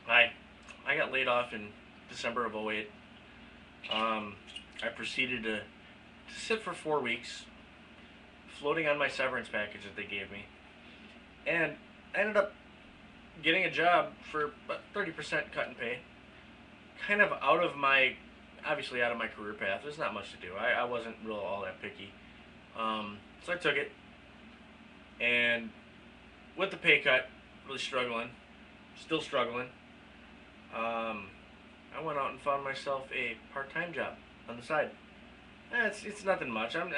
I got laid off in December of '08. I proceeded to sit for 4 weeks, floating on my severance package that they gave me, and I ended up getting a job for about 30% cut in pay, kind of obviously out of my career path. There's not much to do. I wasn't real all that picky, so I took it, and with the pay cut, really struggling, still struggling. Um, I went out and found myself a part-time job on the side. It's nothing much. I'm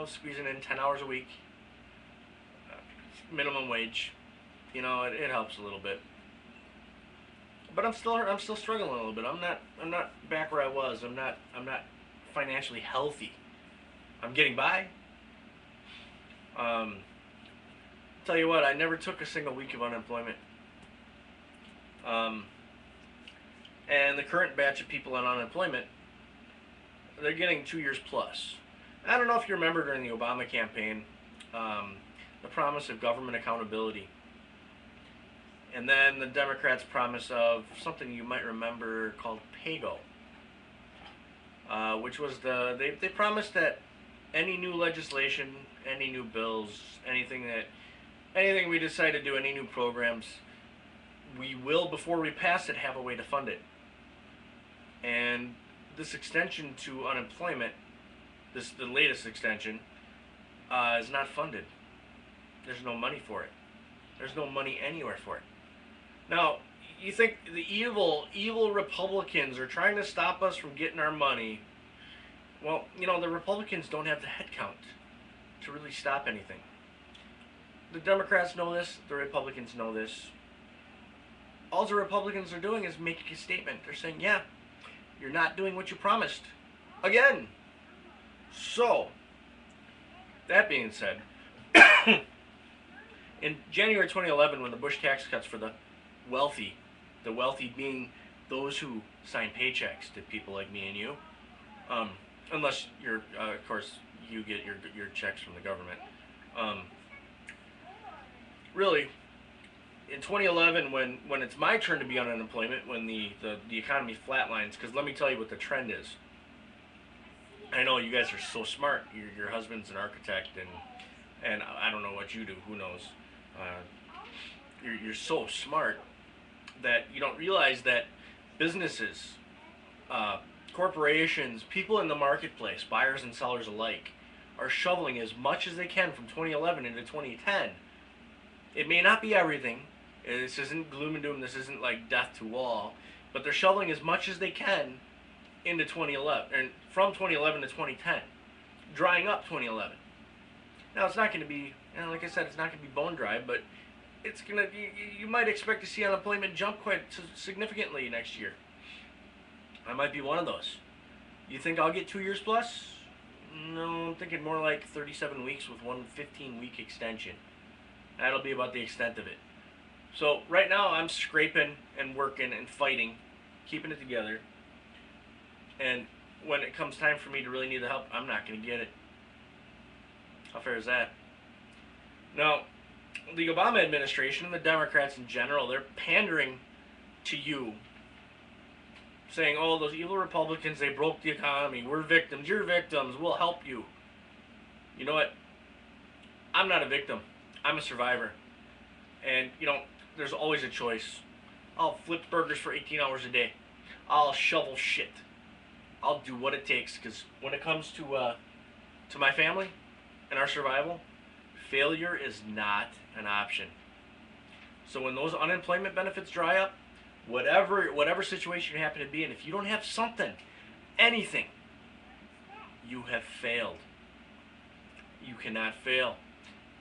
squeezing in 10 hours a week, minimum wage. It helps a little bit, but I'm still struggling a little bit. I'm not back where I was. I'm not financially healthy. I'm getting by. Um, Tell you what, I never took a single week of unemployment. Um, and the current batch of people on unemployment, they're getting 2 years plus. I don't know if you remember during the Obama campaign, um, the promise of government accountability. And then the Democrats' promise of something you might remember called PAYGO, which was they promised that any new legislation, any new bills, anything we decide to do, any new programs, we will, before we pass it, have a way to fund it. And this extension to unemployment, the latest extension, is not funded. There's no money for it. There's no money anywhere for it. Now, you think the evil Republicans are trying to stop us from getting our money. Well, the Republicans don't have the headcount to really stop anything. The Democrats know this. The Republicans know this. All the Republicans are doing is making a statement. They're saying, yeah, you're not doing what you promised. Again. So, that being said, in January 2011, when the Bush tax cuts for the wealthy being those who sign paychecks to people like me and you, unless you're, of course, you get your checks from the government. Really, in 2011, when it's my turn to be on unemployment, when the economy flatlines, because let me tell you what the trend is. I know you guys are so smart. Your husband's an architect, and I don't know what you do. Who knows? You're so smart that you don't realize that businesses, corporations, people in the marketplace, buyers and sellers alike, are shoveling as much as they can from 2011 into 2010. It may not be everything. This isn't gloom and doom. This isn't like death to all. But they're shoveling as much as they can into 2011, and from 2011 to 2010, drying up 2011. Now it's not going to be, like I said, it's not going to be bone dry, but it's gonna. You might expect to see unemployment jump quite significantly next year. I might be one of those. You think I'll get 2 years plus? No, I'm thinking more like 37 weeks with one 15-week extension. That'll be about the extent of it. So right now I'm scraping and working and fighting, keeping it together. And when it comes time for me to really need the help, I'm not going to get it. How fair is that? Now, the Obama administration and the Democrats in general, they're pandering to you, saying, oh, those evil Republicans, they broke the economy. We're victims. You're victims. We'll help you. You know what? I'm not a victim. I'm a survivor. And, there's always a choice. I'll flip burgers for 18 hours a day. I'll shovel shit. I'll do what it takes, because when it comes to my family and our survival, failure is not an option. So when those unemployment benefits dry up, whatever situation you happen to be in, if you don't have something, anything, you have failed. You cannot fail.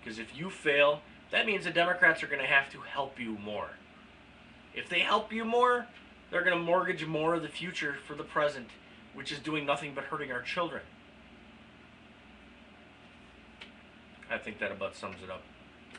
Because if you fail, that means the Democrats are going to have to help you more. If they help you more, they're going to mortgage more of the future for the present, which is doing nothing but hurting our children. I think that about sums it up.